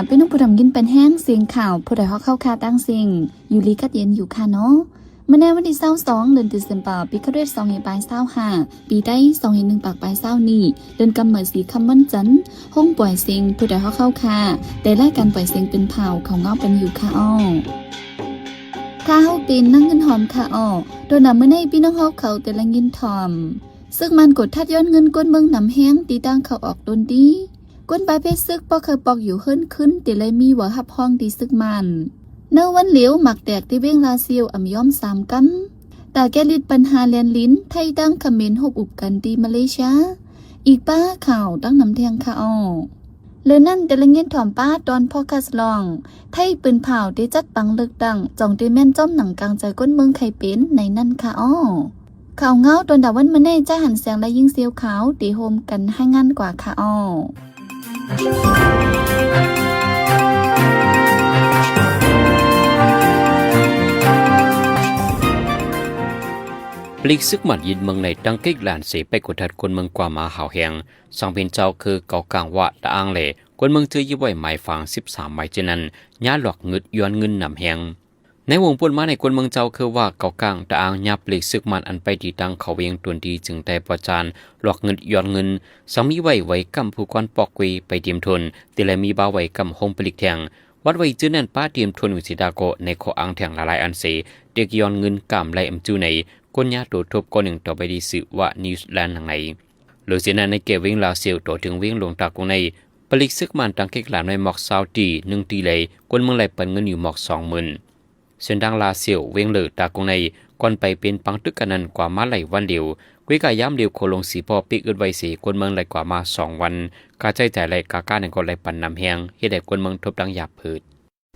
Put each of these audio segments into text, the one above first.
เป็นน้องผู้ดำยินเป็นแห้งเสียงข่าวผู้ใดเขาเข้าคาตั้งเสียงอยู่ลีกัดเย็นอยู่ค่ะเนาะเมื่อในวันที่22เดือนตุลาคมปีคริสต์ศักราช2525ปีได้201ปากปลาย20นี้เดือนกำเนิดสีคำวันจันทร์ห้องปล่อยเสียงผู้ใดเขาเข้าคาแต่รายการปล่อยเสียงเป็นเผาของเงาเป็นอยู่ค่ะอ้อถ้าเฮาเป็นนั่งเงินหอมค่ะอ้อโดยนำเมื่อในพี่น้องเฮาเขาแต่ละเงินทอมซึ่งมันกดทัดย้อนเงินก้นเมืองนำแห้งตีตั้งเขาออกโดนดีก้นปลายเพชรซึกปอกเคยปอกอยู่ขึ้นติเลยมีหัวหับห้องตีซึกมันเนื้อวันเหลียวหมักแตกที่เว้งลาเซียวอ่ำย้อม3กันแต่แกลิดปัญหาเลียนลิ้นไทยดังคอมเมนต์หบอุบกันตีมาเลเซียอีกป้าข่าวตั้งนำแทงค่ะอ้อเลือนั่นแต่ละเงี้ยถ่อมป้าตอนพ่อคัสลองไทยปืนเผาได้จัดปังเลิกดังจ่องได้แม่นจ้อมหนังกลางใจก้นเมืองไข่เป็นในนั่นค่ะอ้อข่าวเงาตอนดาวันมาแน่จ้าหันแสงและยิงเซียวขาวตีโฮมกันให้งานกว่าค่ะอ้อปลีกซึกหมัดยินเมืองในดังกิกหลานเสไปกดทัดคนเมืองกว่ามาหาวแหงสังเป็นเจ้าคือเกากลางวะตะอ่างเหล่คนเมืองเจอยี่ไว้หมายฝัง13หมายเจนั้นย่าหลอกเงึดย้อนเงินนำแหงในวงปนมาในคนเมืองเจ้าคือว่าเกากลางตะอ่างยาปลีกซึกมันอันไปดีดังเขาเวียงตวนดีจึงได้ประจานหลอกเงินย้อนเงินสังมีไว้กำผู้กวนปอกกุยไปเตรียมทนแต่และมีบ่าวไว้กำหงปลีกแทงวัดไว้จื้อนั่นป้าเตรียมทนวิสิดาโกในข้ออ้างแทงละลายอันเสเด็กย้อนเงินกำไรอำจูในก้นยาตัวทบก้อนหนึ่งต่อไปดีสื่อว่านิวซีแลนด์ทางไหนหรือเสียนั้นในเกวิ่งลาเซียวต่อถึงวิ่งลงตากงในผลิตซึกมันตั้งเก็กหลานในหมอกซาวตี1ตีเลยก้นเมืองไหลเปิดเงินอยู่หมอก20,000เส้นดังลาเซียวเวียงเหลือตากงในก่อนไปเป็นปังตึกกันนั้นกว่ามาไหลวันเดียวกุ้ยกาย้ำเดียวโคลงสีพอปีกอึดไว้สีก้นเมืองไหลกว่ามา2วันกาใจจ่ายไหลกาก้าในก่อนไหลปั่นนำแหงเฮ็ดให้ก้นเมืองทบดังหยาบผืด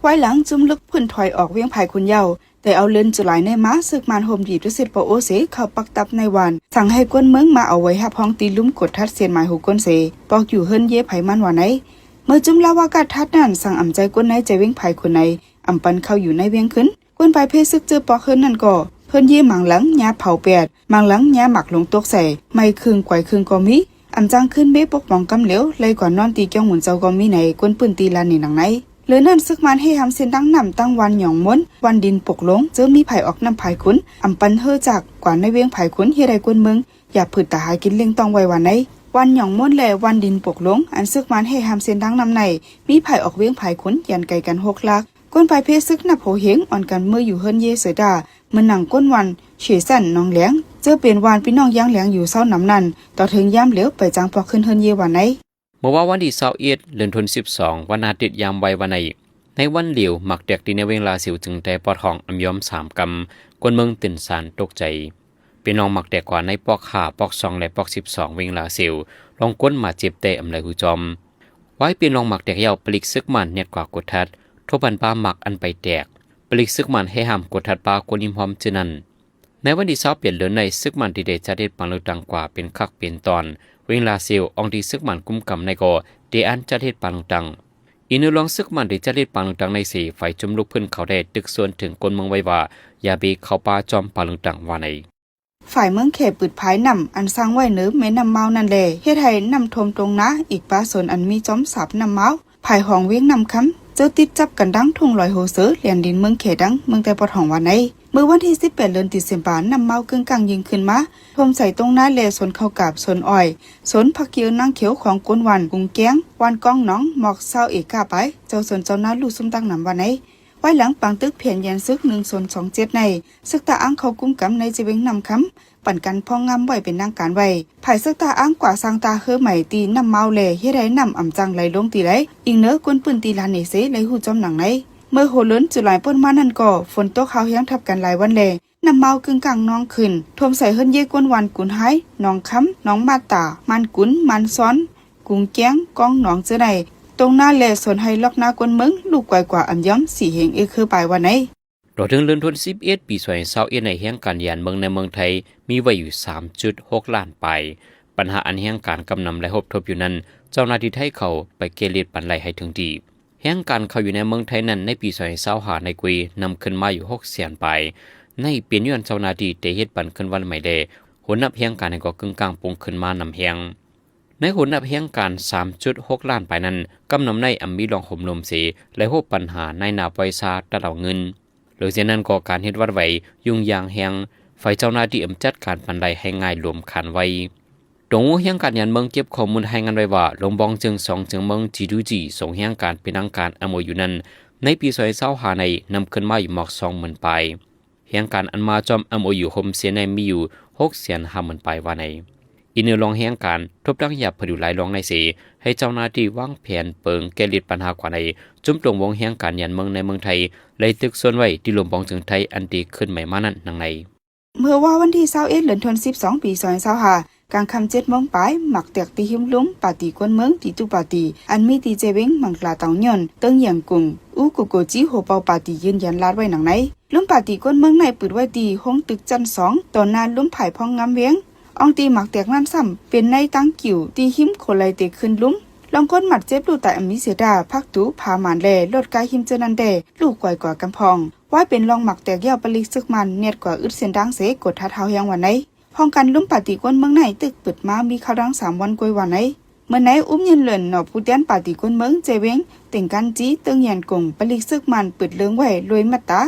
ไว้หลังจุ่มลึกพื้นถอยออกเวียงไผ่คุณเยาแต่เอาเลินจุลายในม้าซึกมานโฮมดีดุสิตปโอเสเข้าปักตับในวันสั่งให้ก้นเมืองมาเอาไว้หับห้องตีลุ่มกดทัดเสียนหมายหูก้นเสปอกอยู่เฮิรนเย่ไผ่มันว่าไหนเมื่อจุ่มลาวากาทัดนั่นสั่งอ่ำใจก้นในใจเวียงไผ่คนในอ่ำปันเข้าอยู่ในเวียงขึ้นก้นไผ่เพซึกเจอปอกเฮิรนนั่นก็เพิ่นเย่หมังหลังยาเผาแปดหมังหลังยาหมักลงตกใส่ไม่ครึ่งกวยครึ่งก็มีอ่ำจังขึ้นเบ้ปกป้องกำเหลวเลยก่อนนอนตีเกี้ยวหมุนเจ้าก็มีในก้นปืนตีลานนี่หนังไหนเหลือนั่นซึกมันให้ทำเส้นดังนำตั้งวันหย่องม้นวันดินปกลงเจอมีไผ่ออกน้ำไผ่ขุนอำปันเฮอจากกว่าในเวียงไผ่ขุนเฮียใดกวนเมืองอย่าผืดตาหากินเลี้ยงต้องไว้วันไหนวันหย่องม้นแลวันดินปกลงอันซึกมันให้ทำเส้นดังนำในมีไผ่ออกเวียงไผ่ขุนยันไกลกัน6 ลักก้นไผ่เพซึกนับโหเฮงอ่อนกันเมื่ออยู่เฮิรนเยเสดาเมื่อหนังก้นวันเฉยสั่นน้องแหลงเจอเป็นวานพี่น้องย่างแหลงอยู่เศร้าน้ำนันต่อถึงย่ำเหลวไปจังปอกขึ้นเฮิรนเยวันไหนเมื่อวันที่21เดือนธันวาคม12วันอาทิตย์ยามไววันไหนในวันเหลียวหมักแดกดีในเวงลาเสียวจึงแต่ปอดห้องอำย้อม3 กำกวนเมืองตื่นสารตกใจเป็นน้องหมักแดกกว่าในปอก5ปอก2และปอก12เวงลาเสียวลองก้นมาเจ็บแต่อำไหลหูจอมไว้เป็นน้องหมักแดกยาวปลิกซึกมันเน็ดกว่ากดทัดทบันปลาหมักอันไปแตกปลิกซึกมันให้ห้ามกดทัดปลากวนยิมหอมเจนั้นในวันที่20เปลี่ยนเดือนในซึกมันที่ได้จัดเด็ดปังเลือดังกว่าเป็นคักเป็นตอนเวงลาเสียวองที่ซึกมันกุมกำในก่อเดอันจัดเด็ดปังดังอินลองซึกมันได้จะเลีดปางดังในสีไฟจุ่มลุกพื้นเขาได้ตึกส่วนถึงกลเมืองไว้ว่าอย่าบีเข้าป่าจอมปางดังว่าในฝ่ายเมืองเขตปืดภายนำอันสร้างไว้เนื้อแม่นำเมานั่นแลเฮ็ดให้นำทมตรงนะอีกป้าสนอันมีจอมสับนำเมาภายห้องเวียงนำคำเจอติดจับกันดังทุ่งลอยโฮเซอเลียนดินเมืองเขตดังเมืองแต่ปอดห้องวันในเมื่อวันที่18เดือนตุลาคมนำเมากึ่งกลางยิงขึ้นมาทมใส่ตรงหน้าแลสนเข้ากับสนอ้อยสนผักเขียวนั่งเขียวของก้นวันกุ้งแก้งวันก้องน้องหมอกเศร้าเอกาไปเจ้าสนเจ้าหน้าลูกซุ่มตั้งนำวันในไว้หลังปังตึกเพียนยันซึก1/27ในซึกตาอ้างเขากุ้มกำในจีเวงนำคำปั่นกันพองงามไว้เป็นนางการไว้ภายซึกตาอ้างกว่าสร้างตาเฮือใหม่ตีนำเมาแลเฮ็ดให้นำอ่ำจังไหลลงตีไหลอิงเนื้อกวนปืนตีลานเนเซไหลหูจอมหนังในเมื่อโหล้นจุลายป้นมานั่นก็ฝนตกเขาเฮียงทับกันหลายวันแลนำเมากึ่งกลางน้องขึ้นท่วมใส่เฮิรนเยกวนวันกุนหายน้องค้ำน้องมาตามันกุนมันซ้อนกุ้งแก้งก้องน้องเจอไหนตรงหน้าแลสนให้ล็อกหน้ากวนเมืองลูกกว่าอันย้อมสีเหงคือปลายวันไหนโดยถึงเดือนธันวาคม11ปี2021ในแห่งการยานเมืองในเมืองไทยมีไว้อยู่ 3.6 ล้านไปปัญหาอันแห่งการกำนำและหบทบอยู่นั้นเจ้าหน้าที่ไทยเขาไปเกลียดปันไหลให้ถึงดีแห่งการเข้าอยู่ในเมืองไทยนั้นในปี2025ในกุยนำขึ้นมาอยู่600,000ไปในเปลี่ยนย้อนเจ้าหน้าที่ได้เฮ็ดปันขึ้นวันใหม่แลหัวหน้าแห่งการก็กึ่งกลางปงขึ้นมานำแห่ง ในหุ่นนับเฮียงการ 3.6 ล้านไปนั้นกำนำในอัมมีลองห่มลมสีและพบปัญหาในนาไวซาตะเหล่าเงินหรือเช่นนั้นก็การเฮ็ดวัดไว้ยุ่งยางแหงไฟเจ้าหน้าที่จัดการปันไดให้ง่ายรวมขันไว้ตรงเฮียงการยันเมืองเก็บข้อมูลให้งานไว้ว่าลงบองจึง2จึงเมืองจีดูจีส่งเฮียงการเป็นทางการอโมอยู่นั้นในปี2025ในนำขึ้นมาอยู่หมอก 20,000 ปลายเฮียงการอันมาจอมอโมอยู่โฮมเสียในมีอยู่ 650,000 ปลายว่าในอินเนอร์ลองเฮียงการทบดังหยับผดุหลายลองในสีให้เจ้าหน้าที่วางแผนเปิงแก้ลิดปัญหากว่าในจุ่มตรงวงเฮียงการยันเมืองในเมืองไทยเลยตึกส่วนไว้ที่ลมบองจึงไทยอันดีขึ้นใหม่มานั้นนังในเมื่อว่าวันที่21เดือนธันวาคมปี2025กลางค่ำ7 โมงปลายหมักแตกตีหิมลุ้มปาตีกวนเมืองตีตุปาตีอันมีตีเจเวงมังกลาเตาหย่อนเติ้งเหยียงกุงอูกุโกจีโฮเปาปาตียืนยันลาดไว้หนังในลุ้มปาตีกวนเมืองในปืดไว้ตีห้องตึกจัน2ตอนนั้นลุ้มไผ่พองงามเวียงอองตีหมักแตกนั่นซ้ำเป็นในตั้งกิ่วตีหิมโคไลเตขึ้นลุ้มลองก้นหมัดเจ็บลูแต่อมิเสดาพักตูพาหมานแลลดกายหิมเจนันเดลูกก่อยกว่ากำพองว่าเป็นลองหมักแตกเย่าปลิกซึกมันเนียดกว่าอึดเสียนดังเสกดท้าเท้ายังวันไหนพ้องกันลุ้มปาตีกวนเมืองไหนตึกเปิดมามีข้าวดัง3 วันกวยวันไหนเมื่อไหนอุ้มยืนเลินหนอผู้เตียนปาตีกวนเมืองเจเวงเต่งกันจีเติงยันกงปลิกซึกมันเปิดเลืองไว้รวยมัตตา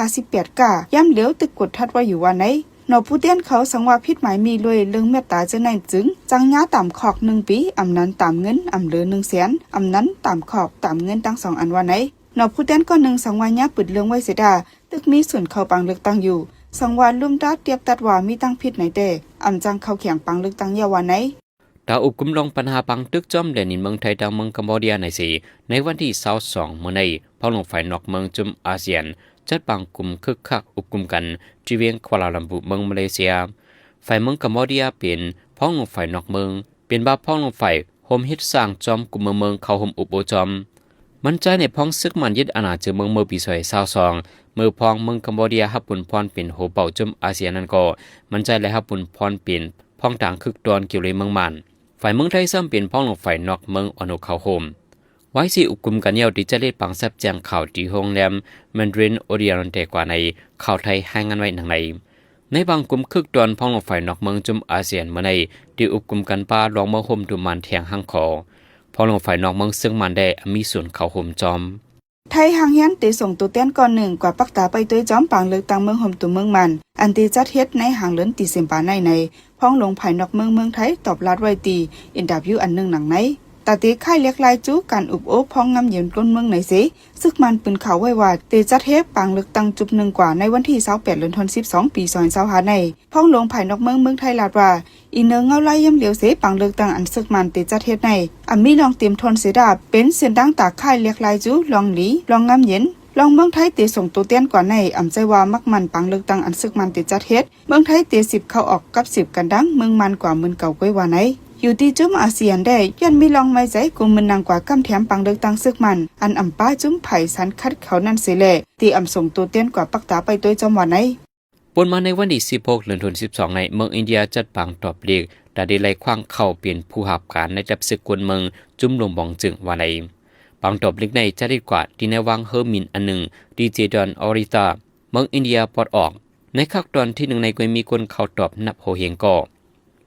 58 กาย่ำเหลียวตึกกดทัดไว้อยู่วันไหนนอผู้เตียนเขาสังว่าพิษหมายมีรวยเลืองเมตตาจะไหนจึงจังย้าต่ำขอก1 ปีอำนั้นต่ำเงินอำเหลือ100,000อำนั้นต่ำขอกต่ำเงินตั้ง2 อันวันไหนนอผู้เตียนก็1สังว่าย้าเปิดเลืองไว้เสดาตึกมีส่วนเข้าปังเลือกตั้งอยู่สังวาลุ่มดัดเตียบตัดว่ามีตั้งพิษไหนแต่อำจังเข้าแข่งปังเลือกตั้งยาวันไหนดาวอุบกุมลงปัญหาปังตึกจอมแดนนินเมืองไทยดังเมืองกัมพูชาในสีในวันที่22เมื่อในพอลงฝ่ายนอกเมืองจุมอาเซียนจัดปังกลุ่มคึกคักอุบกุมกันที่เวียงควาลาลัมปุเมืองมาเลเซียฝ่ายเมืองกัมพูชาเป็นพ้องลงฝ่ายนอกเมืองเป็นบ้าพ้องลงฝ่ายโฮมฮิตสร้างจอมกลุ่มเมืองเข้าโฮมอุบโอจอมมันใจในพ้องซึกมันยึดอาณาจักรเมืองเมื่อปี2022เมื่อพ้องเมืองกัมพูชาฮับปุนพรเป็นโฮเป่าจุมอาเซียนนั้นก็มันใจและฮับปุนพรเป็นพ้องต่างคึกดอนเกี่ยวเลยเมืองมันฝ่ายเมืองไทยซ้ำเป็นพ้องลงฝ่ายนอกเมืองอนุเขาโฮมไว้สิอุกุมกันเยาวดิจะเล่ปังแซบแจงข่าวที่โรงแรมแมนดรินโอเดียรันเตกว่าในข่าวไทยให้งานไว้หนังในบางกลุ่มคึกดอนพ้องลงฝ่ายนอกเมืองจุมอาเซียนเมื่อในที่อุกุมกันป้าลองเมืองโฮมดูมันเทียงห้างคอพ้องลงฝ่ายนอกเมืองซึ่งมันได้มีส่วนเข้าโฮมจอมไทยหางเฮียนเตส่งตัวเต้นก่อนหนึ่งกว่าปักตาไปตัวจอมปังเลือกตั้งเมืองโฮมตัวเมืองมันอันตีจัดเฮ็ดในหางเลินตีเซมปาในพ้องลงภายนอกเมืองไทยตอบลาดไว้ตีอินดับยูอันหนึ่งหนังในตาตีค่ายเล็กลายจู้การอุบโอ้พ้องงำเย็นก้นเมืองไหนสิซึกมันปืนเขาไว้ว่าเตจัดเฮ็ดปังเลือกตั้งจุบหนึ่งกว่าในวันที่28เดือนธันวาคมปี2025ในพ้องลงภายนอกเมืองไทยลาดว่าอีเนือเงาไล่ย่ำเหลียวเสปังเลือกตั้งอันซึกมันเตจัดเฮ็ดในมีลองเตรียมทนเสดาเป็นเสียนดังตาค่ายเล็กลายจู้ลองหลีลองงำเย็นลองเมืองไทยเตส่งตัวเตี้ยนกว่าในใจว่ามักมันปังเลือกตั้งอันซึกมันเตจัดเฮ็ดเมืองไทยเต10เข้าออกกับ10กันดังเมืองมันกว่าเมืองเก่าก้อยว่าไหนอยู่ที่จุ่มอาเซียนได้ยันมีลองไม่ใจกุมมันนางกว่ากำแถมปังเลือกตั้งซึกมันอันป้าจุ่มไผ่สันคัดเขานั่นเสแลตีส่งตัวเตี้ยนกว่าปักตาไปตัวจอมวันไหนปนมาในวันที่16เดือนธันวาคมในเมืองอินเดียจัดปังตอบเรียกแต่ได้ไล่คว้างเข้าเปลี่ยนผู้หับการในจับศึกกวนเมืองจุ่มลงบองจึงว่าในปังตอบเล็กในจะได้กว่าที่ในวังเฮอร์มินอันหนึ่งดีเจดอนออริตาเมืองอินเดียปลดออกในคักตอนที่1ในก็มีคนเข้าตอบนับโฮเฮงก่อ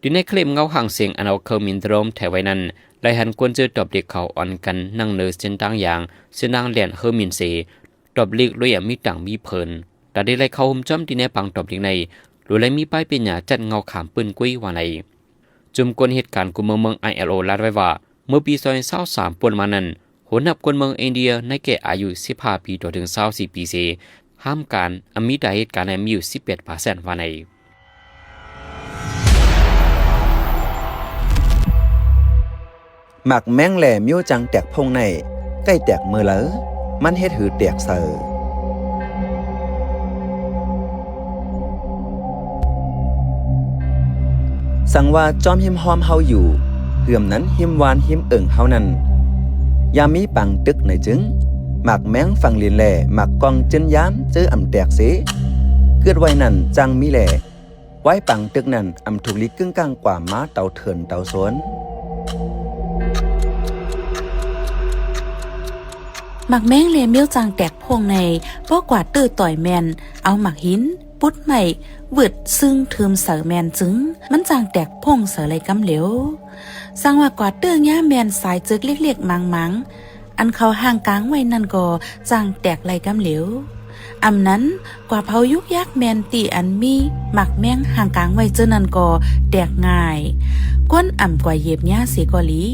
ดีในเคลมเงาห่างเสียงอันเอาเฮอร์มินโดรมแถวไว้นั้นไล่หันกวนเจอตอบเด็กเขาอ่อนกันนั่งเนอเส้นต่างอย่างเส้นนางแหลนเฮอร์มินเซตอบเล็กด้วยมีต่างมีเพลินแต่ได้ไล่เข้าหุ่มจ้อมดีในปังตอบเล็กในหรือไล่มีป้ายเป็นหยาจัดเงาขามปืนกุ้ยว่าในจุ่มกวนเหตุการณ์กุมเมือง ILO ลาดไว้ว่าเมื่อปี2023ปนมานั้นหัวหน้าคนเมืองอินเดียในแก่อายุ15 ปีถึง24 ปีเซห้ามการมีได้เหตุการณ์มีอยู่ 18% ว่าในหมักแมงแหล่มิ้วจังแตกพงในใกล้แตกมือเหลอมันเฮ็ดหือแตกเสอสั่งว่าจอมหิมหอมเฮาอยู่เหือมนั้นหิมหวานหิมเอิ่งเฮานั้นยามีปังตึกในจึงหมักแมงฟังลินแหล่หมักกองจึนยามเจอแตกเสเกิดไว้นั่นจังมีแหล่ไว้ปังตึกนั้นถูกลิกึ่งกลางกว่าม้าเต่าเถินเต่าสวนหมักแมงเลเมียวจางแตกพงในป้อกว่าตื้อต่อยแมนเอาหมักหินปุดใหม่วึดซึ่งเทิมเสือแมนจึงมันจางแตกพงเสือไรกำเหลว สร้างว่ากว่าเตื้อย่าแมนสายจึกเล็กๆมังๆอันเขาห่างกลางไว้นั่นก็จางแตกไหลกำเหลวอำนั้นกว่าเผายุกยักแมนตีอันมีหมักแมงห่างกลางไว้เจอนั่นก็แตกง่ายก้นอ่ำกว่าเย็บหญ้าเสียกอลี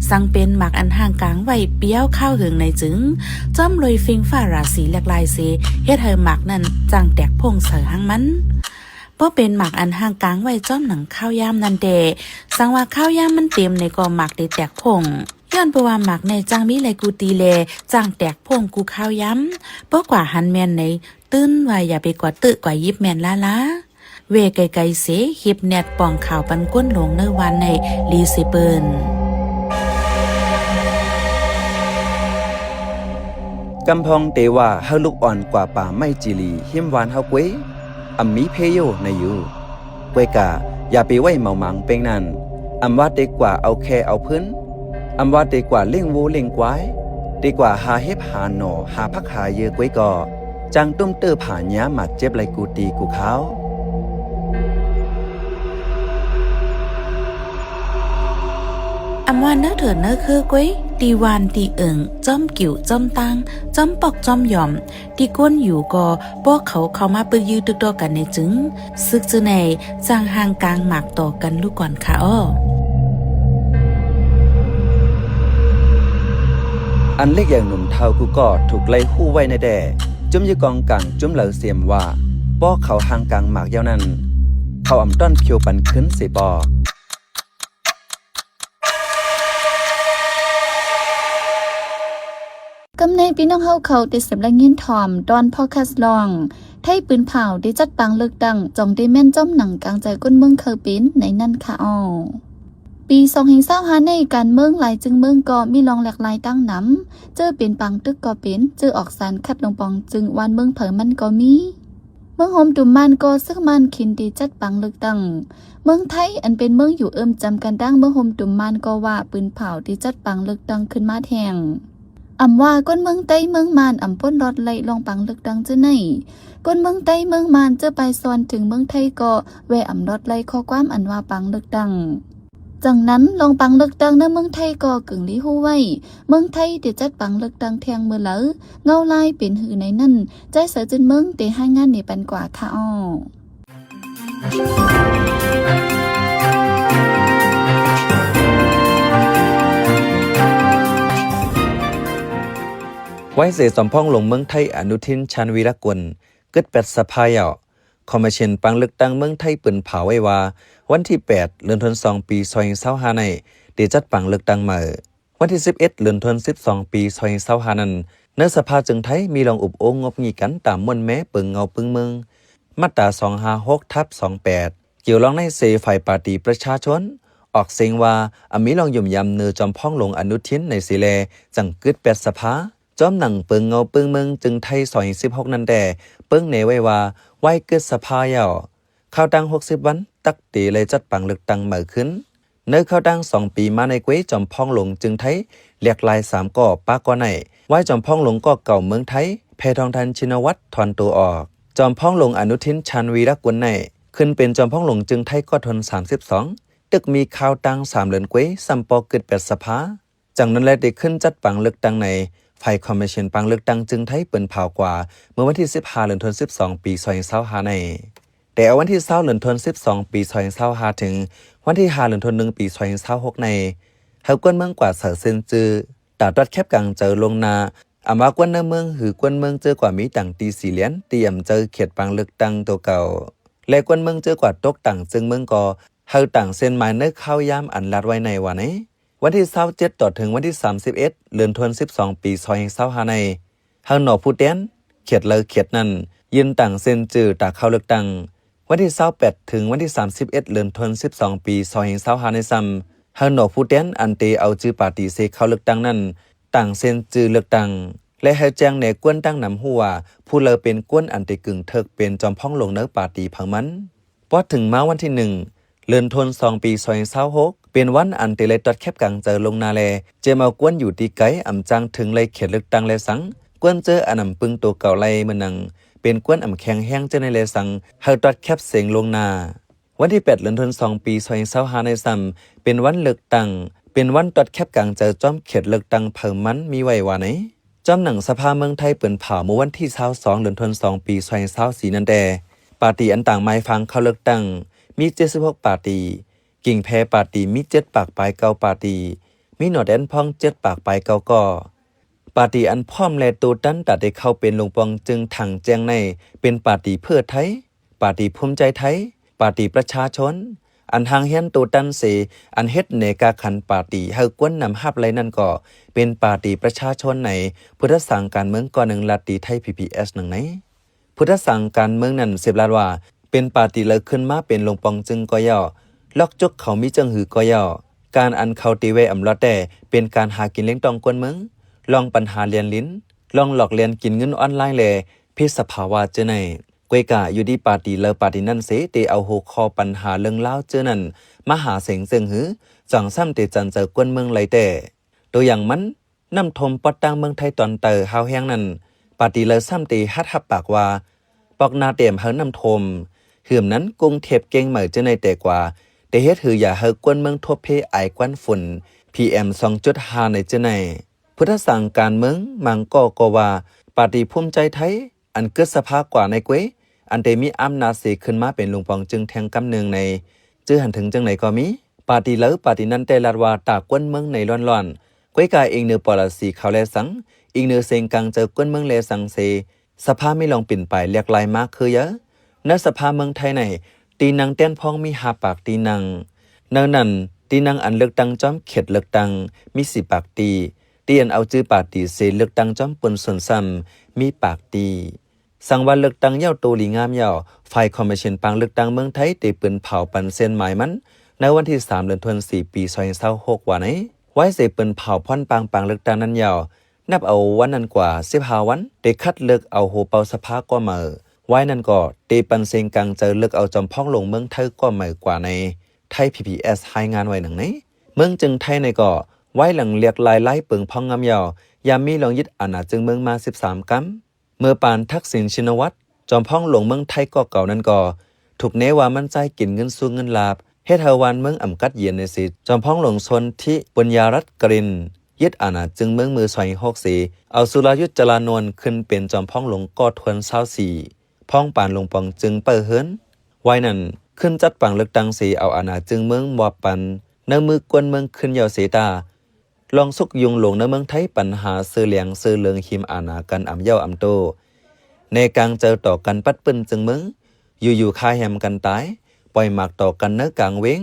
สังเป็นหมักอันห่างกลางไว้เปี้ยวข้าวหึงในจึงจ้อมลอยฟิงฟ้าราศีแหลกลายเสเฮ็ดให้หมักนั่นจางแตกพงเสือหังมันบ่เป็นหมักอันห่างกลางไว้จ้อมหนังข้าวยามนั่นเดสังว่าข้าวยามมันเต็มในก็หมักได้แตกพงย้อนเพราะว่าหมักในจางมีไหลกูตีแลจางแตกพงกูข้าวย้ำบ่กว่าหันแม่นในตื้นว่าอย่าไปกว่าตึกว่ายิบแม่นละเวไกลๆเสหิบแนดป่องข่าวปันก้นหลงเนวันในลีซิเบิร์นกำพองเตว่าเฮาลูกอ่อนกว่าป่าไม้จีลีหิมหวานเฮากวยอำมีเพโยในอยู่กวยกะอย่าไปไว้เมาหมังเป็งนั่นอำว่าเด็กกว่าเอาแค่เอาพื้นอำว่าเด็กกว่าเล่งโวเล่งกวายดีกว่าหาเฮ็บหาหน่อหาพักหาเยอะกวยก่อจังตุ้มเตอผ่าหญ้าหมัดเจ็บไหลกูตีกูขาวอำว่าเนื้อเถิดเนื้อคือกวยตีวานตีเอิงจ้อมกิ่วจ้อมตังจ้อมปอกจ้อมหย่อมตีก้นอยู่ก็พวกเขามาปึกยืดตึกต่อกันในจึงซึกจือในจางห่างกลางหมากต่อกันลูกก่อนค่ะอ้ออันเล็กอย่างหนุ่มเทากูก็ถูกไล่คู่ไว้ในแด่จุ้มยกองกังจุ้มเหลาเสียมว่าป้อเขาห่างกลางหมากยาวนั้นเขาอ่ำต้อนเคียวปันขึ้นเสปอกำในพี่น้องเฮาเขาได้สำลักยินถ่อมตอนพอคัสลองไทยปืนเผาได้จัดปังเลือกตั้งจองได้แม่นจ้อมหนังกลางใจก้นเมืองเคยเป็นในนั่นค่ะอ้อปี2025ในการเมืองหลายจึงเมืองก็มีรองแหลกลายตั้งน้ำเจอเป็นปังตึกก็เป็นเจอออกสารคัดลงปองจึงวันเมืองเผยมันก็มีเมืองโฮมตุ่มมันก็ซึ่งมันขินดีจัดปังเลือกตั้งเมืองไทยอันเป็นเมืองอยู่จำกันดั้งเมืองโฮมตุ่มมันก็ว่าปืนเผาที่จัดปังเลือกตั้งขึ้นมาแทงอำว่าก้นเมืองใต้เมืองมานอำป้นรถไล่ลองปังเลือกตั้งเจ้าไหนก้นเมืองใต้เมืองมานเจอไปซอนถึงเมืองไทยก็แวะอำรถไล่ข้อความอันว่าปังเลือกตั้งจังนั้นลองปังเลือกตั้งในเมืองไทยก็กึ่งลี้ฮู้ไว้เมืองไทยเดี๋ยวจัดปังเลือกตั้งแทงมือเหลอเงาลายเป็นหือในนั่นใจเสือจนเมืองเตะให้งานในปันกว่าค่ะอ้อไว้เสสมพ้องลงเมืองไทยอนุทินชาญวีรกุลเกิด8สภาเหยาคอมมิชชั่นปังเลือกตั้งเมืองไทยปืนเผาไว้ว่าวันที่8เดือนธันวาคมปี2025ในได้จัดปังเลือกตั้งมาวันที่11เดือนธันวาคมปี2025นั้นในสภาจึงไทยมีรองอุปโองงบงีกันตามมวลแม้ปึงเงาปึงเมืองมาตรา256/28เกี่ยวรองในเสฝ่ายปาร์ตี้ประชาชนออกเสียงว่ามีรองยุ่มยำเนือจอมพ้องลงอนุทินในสีแลจังกึด8สภาจอมหนังเปิงเงาเปิงเมืองจึงไทย2016นั่นแต่เปิงเนไว้ว่าไว้เกิดสภาเหยาข้าวดัง60วันตักตีเลยจัดปังเลือกตั้งมาขึ้นเนื้อข้าวดัง2ปีมาในกวยจอมพ้องหลงจึงไทยเรียกลาย3ก่อป้าก่อในไว้จอมพ้องหลงก็เก่าเมืองไทยแพทองทันชินวัตรถอนตัวออกจอมพ้องหลงอนุทินชาญวีรกุลในขึ้นเป็นจอมพ้องหลงจึงไทยก็ทน32ตึกมีข้าวดัง3เดือนกวยซัมปอเกิด8สภาจังนั้นแลได้ขึ้นจัดปังเลือกตั้งในฝ่ายคอมมิชชั่นปังเลือกตั้งจึงไทยเปิ่นเผากว่าเมื่อวันที่15เดือนธันวาคมปี2025ในแต่เอาวันที่20เดือนธันวาคมปี2025ถึงวันที่5เดือนธันวาคมปี2026ในเฮากวนเมืองกว่าเสือเซนจือตาตอดแคบกลางเจอลงนาอามากวนในเมืองหือกวนเมืองเจอกว่ามีต่างตี4เหรียญเตรียมเจอเขตปังเลือกตั้งตัวเก่าและกวนเมืองเจอกว่าตกต่างจึงเมืองก็เฮาต่างเส้นหมายเนื้อข้าวยามอันลัดไว้ในวันนี้วันที่27ต่อถึงวันที่31เดือนธันวาคมปี2025ในเฮาหนอผู้เต้นเขตเลยเขตนั้นยืนต่างเส้นจือตาเข้าเลือกตั้งวันที่28ถึงวันที่31เดือนธันวาคมปี2025ในซ้ำเฮาหนอผู้เต้นอันเตเอาจือปาร์ตี้เซเข้าเลือกตั้งนั้นต่างเส้นจือเลือกตั้งและเฮาแจ้งในกวนตั้งนำหัวผู้เลอเป็นกวนอันเตกึ่งเถิกเป็นจอมพ้องลงเนื้อปาร์ตี้พังมันพอถึงมาวันที่1เดือนธันวาคมปี2026เป็นวันอันเตเลยตัดแคบกลางเจอลงนาแลเจมากวนอยู่ที่ไกลอำจังถึงเลยเขตเลือกตั้งและสังกวนเจออันนำปึงตัวเก่าไล่มันนังเป็นกวนอำแข็งแห้งเจอในเลสังเฮาตัดแคบเสียงลงนา วันที่8เดือนธันวาคมปี2025ในซ้ำเป็นวันเลือกตั้งเป็นวันตรวจแคปกลางเจอจอมเขตเลือกตั้งเพิ่มมันมีไว้ว่าไหนจอมหนังสภาเมืองไทยเปิ่นเผาเมื่อวันที่22เดือนธันวาคมปี2024นั่นแดปาร์ตี้อันต่างหมายฟังเข้าเลือกตั้งมี76ปาร์ตี้กิ่งแพปาร์ตี้มี7ปากปลาย9ปาร์ตี้มีหนอแดนพ่อง7ปากปลาย9ก่อปาร์ตี้อันพร้อมและตูตันตัดได้เข้าเป็นลงปองจึงถังแจ้งในเป็นปาร์ตี้เพื่อไทยปาร์ตี้ภูมิใจไทยปาร์ตี้ประชาชนอันทางเฮียนตูตันเสอันเฮ็ดเนกาขันปาร์ตี้เฮากวนนำฮับไรนั่นก็เป็นปาร์ตี้ประชาชนในพุทธสังการเมืองก่อนหนึ่งลัทธิไทย PPS หนึ่งไหนพุทธสังการเมืองนั้นเสพลาดว่าเป็นปาร์ตี้เลิกขึ้นมาเป็นลงปองจึงก็ย่อลอกจุกเขามีจังหือก็ย่อการอันเขาตีเวอำลอดแต่เป็นการหากินเลี้ยงตองกวนเมืองลองปัญหาเรียนลิ้นลองหลอกเรียนกินเงินออนไลน์แลพิสภาวะเจอในกวยกะอยู่ดีปาร์ตี้เลอปาร์ตี้นั่นเสเตเอาหัวคอปัญหาเรื่องเล่าเจอนั่นมหาเสงเซิงหือจังซ้ำเตจันเจอกวนเมืองไรแต่ตัวอย่างมันน้ำทมปอดตังเมืองไทยตอนเตอฮาวแห้งนั่นปาร์ตี้เลอซ้ำเตฮัดฮับปากว่าปอกนาเตียมเฮาน้ำทมเหื่อมนั้นกรุงเทพเก่งเหมือเจอในแต่กว่าแต่เฮ็ดหืออย่าเฮากวนเมืองทั่วเพไอควันฝุ่น PM 2.5 ในเจอในพุทธสังการเมืองมังก็ว่าปาร์ตี้ภูมิใจไทยอันเกิดสภาพกว่าในกวยอันเดมีอำนาจเสกขึ้นมาเป็นลุงปองจึงแทงกำเนืองในจื้อหันถึงจังไหนก็มีปาร์ตี้เลอปาร์ตี้นั้นแต่ลาดว่าตากวนเมืองในร้อนๆกวยกายเองเนือปอลสีเขาแลสังอีกเนือเซงกังเจอกวนเมืองแลสังเซสภาไม่ลองปิ่นไปเรียกลายมากคือเยอะณสภาเมืองไทยในตีนังเต้นพองมี5ปากตีนังเนื่องนั้นตีนังอันเลือกตั้งจอมเขตเลือกตั้งมี4ปากตีเตียนเอาจื้อปาร์ตี้เซเลือกตั้งจอมปนส่วนซ้ำมีปากตีสังวันเลือกตั้งเย้าโตลีงามเย้าฝ่ายคอมมิชชั่นปังเลือกตั้งเมืองไทยได้ปืนเผาปันเส้นหมายมันในวันที่3เดือนธันวาคมปี2026ว่าไหนไว้เสปืนเผาพ่อนปังเลือกตั้งนั้นเย้านับเอาวันนั้นกว่า15วันได้คัดเลือกเอาโหเปาสภาก็มาไว้นั้นก็เตปันเซงกังเจอเลือกเอาจอมพ้องลงเมืองไทยก็มากว่าในไทย PPS ให้งานไว้หนังไหนเมืองจึงไทยในก็ไว้หลังเรียกลายเปิงพ้องงามเย้ายามมีลองยึดอาณาจึงเมืองมา13กัมเมื่อปานทักษิณชินวัตรจอมพ้องหลวงเมืองไทยก็เก่านั้นก็ถูกเนว่ามันใจกินเงินสู้เงินลาบเฮ็ดเฮาวันเมืองอ่ำกัดเย็นในสิจอมพ้องหลวงชนที่ปุญญารัตน์กรินยึดอาณาจึงเมืองมือ264เอาสุรยุทธจรานนท์ขึ้นเป็นจอมพ้องหลวงก็ทวน24พ้องปานหลวงปองจึงเปิดเฮิรนไว้นั้นขึ้นจัดปังเลือกตั้งสีเอาอาณาจึงเมืองมอบปันเนื้อมือกวนเมืองขึ้นยาวเสตาลองสุกยุงหลงในเมืองไทยปัญหาซื้อเหลียงซื้อเลืองหิมอาณากันอ่ำเย้าอ่ำโตในกลางเจอต่อกันปัดปืนจึงเมืองอยู่คาแหมกันตายปล่อยหมากต่อกันเนื้อกลางเว้ง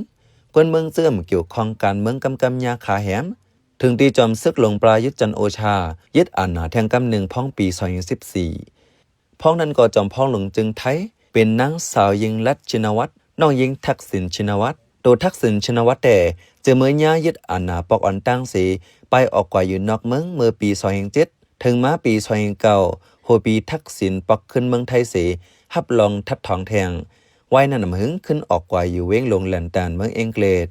กวนเมืองเสื่อมเกี่ยวข้องการเมืองกำยาคาแหมถึงที่จอมซึกหลงปลายุทธจันโอชายึดอาณาแทงกำหนึ่งพ้องปี2014พ้องนั้นก็จอมพ้องหลงจึงไทยเป็นนางสาวยิงลัดชินวัตรน้องยิงทักษิณชินวัตรตัวทักษิณชินวัตรแต่เจอเมื่อย่ายึดอาณาปอกอ่อนตั้งสีไปออกกว่าอยู่นอกเมืองเมื่อปี2007ถึงมาปี2009โหปีทักษิณปอกขึ้นเมืองไทยสีฮับลองทัดทองแทงไว้นั่นนำหึงขึ้นออกกว่าอยู่เว้งลงแหลนตานเมืองอังกฤษ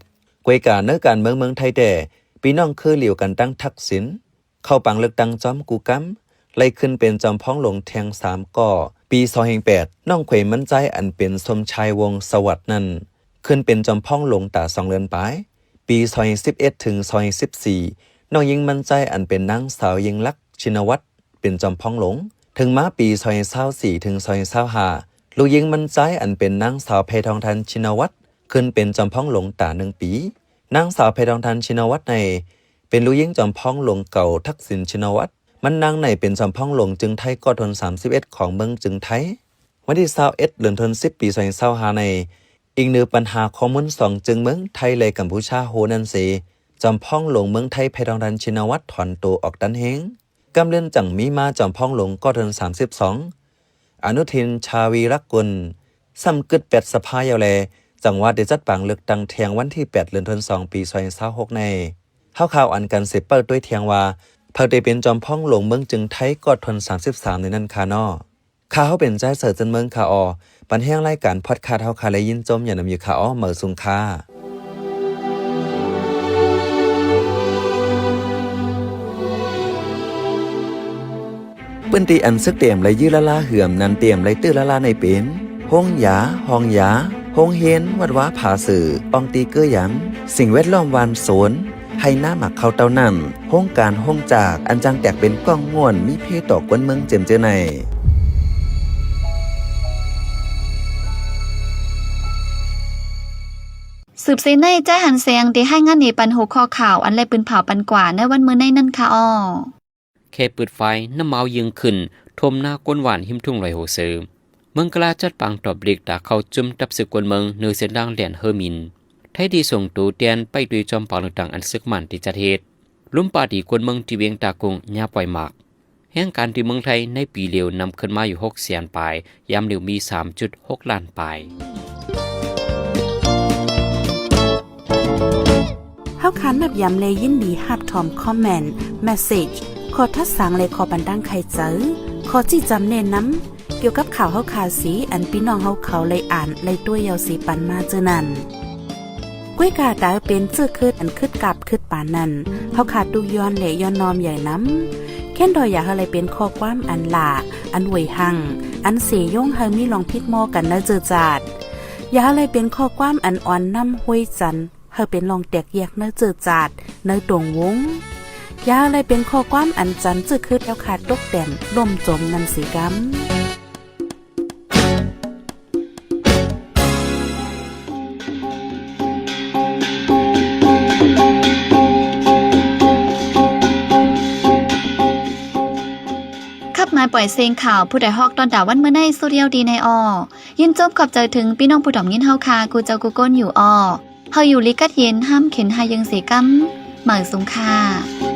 กวยการเนื้อการเมืองไทยแต่ปีน้องคือเหลียวกันตั้งทักษิณเข้าปังเลือกตั้งจอมกูกัมไล่ขึ้นเป็นจอมพ้องหลงแทง3ก่อปี2008น้องเขวมั่นใจอันเป็นสมชายวงศ์สวัสดิ์นั่นขึ้นเป็นจอมพ้องหลงตา2เดือนปลายปี2011ถึง2014น้องยิงมั่นใจอันเป็นนางสาวยิงลักษณ์ชินวัตรเป็นจอมพ้องหลงถึงมาปี2024ถึง2025ลูกยิงมั่นใจอันเป็นนางสาวเพทองทันชินวัตรขึ้นเป็นจอมพ้องหลงตา1ปีนางสาวเพทองทันชินวัตรในเป็นลูกยิงจอมพ้องหลงเก่าทักษิณชินวัตรมันนางในเป็นจอมพ้องหลงจึงไทยก็ทน31ของเมืองจึงไทยวันที่21เดือนธันวาคมปี2025ในอีกหนึ่งปัญหาข้อมูล2จึงเมืองไทยเลยกัมพูชาโหนันเสจอมพ้องหลงเมืองไทยเพทองทันชินวัตรถอนตัวออกดันเฮงกำเลื่อนจังมีมาจอมพ้องหลงก็ทน32อนุทินชาวีรักกุลซ้ำกึด8สภายาวแลจังหวัดได้จัดปังเลือกตั้งแทงวันที่8เดือนธันวาคมปี2026ในข่าวอันกันเสเปิดด้วยเทียงว่าเพิ่นได้เป็นจอมพ้องหลงเมืองจึงไทยก็ทน33ในนั้นค่ะน้อข่าวเป็นใจเสิร์ชจนเมืองค่ะอปันแห้งรายการพอดคาสต์เฮาค่ะและยินจมอย่านำอยู่ค่ะอ้อเหมอสุงค่ะเปิ้นตีอันซึกเตรียมและยื้อละลาเหื่อมนันเตรียมและตื้อละลาในเป็นห้องยา โฮงเฮนวัดว้าผาสื่ออองตีเกอร์หยำสิ่งแวดล้อมวานสวนให้หน้าหมักเขาเต้านั่นโฮงการโฮงจากอันจังแตกเป็นก้องง่วนมีเพต่อกวนเมืองเจิมเจอในสืบเสในแจ้หันเสียงที่ให้งานในปันหัวข้อข่าวอันไรปืนเผาปันกว่าในวันมื้อในนั่นค่ะอ้อแค่เปิดไฟน้ำเมายิงขึ้นทมหน้าก้นหวานหิมทุ่งลอยโหเซอเมืองกลาจัดปังตอบเด็กตาเข้าจุ่มตับสึกกวนเมืองเนือเส้นดังเหรียญเฮอร์มินไทยดีส่งตูเตียนไปดูจอมปางต่างๆอันซึกมันที่จัดเหตุลุ่มป่าดีกวนเมืองที่เวียงตากงยาปล่อยหมากแห่งการที่เมืองไทยในปีเลียวนำขึ้นมาอยู่6 แสนปลายยามเหลียวมี 3.6 ล้านปลายเฮาคันแบบยำเลยยินดีฮับทอมคอมเมนต์เมสเซจขอทัดสังเลยขอบันดังใครเจอขอจี้จำเน้นน้ำเกี่ยวกับข่าวเฮาคาสีอันพี่น้องเฮาเขาเลยอ่านเลยตัวยาวสีปันมาเจอนั่นก้วยกาดาเป็นเจื้อคืดอันคืดกับคืดปานนั่นเฮาขาดดูย้อนเหลย้อนนอมใหญ่น้ำแค่นดอยอยากอะไรเป็นข้อความอันหล่าอันหวยหังอันเสยงเฮามีลองพิดมอกันนะเจอจาดอยากอะไรเป็นข้อความอันอ่อนน้ำห้วยจันเฮาเป็นลองแตกแยกเนื้อเจอจาดเนื้อตวงวงยาอะไรเป็นข้อความอันจันจื้อคืดแล้วขาดตกแต่นล่มจมนันสีกำมาปล่อยเสียงข่าวผู้ใดฮอกตอนดาวันเมื่อในโซเดียลดีในอยินจบขอบใจถึงพี่น้องผู้ดอมยินเฮาคากูเจ้ากูก้นอยู่เฮาอยู่ลิกัดเย็นห้ามเข็นหายังเสกัมเหมือสุงค่า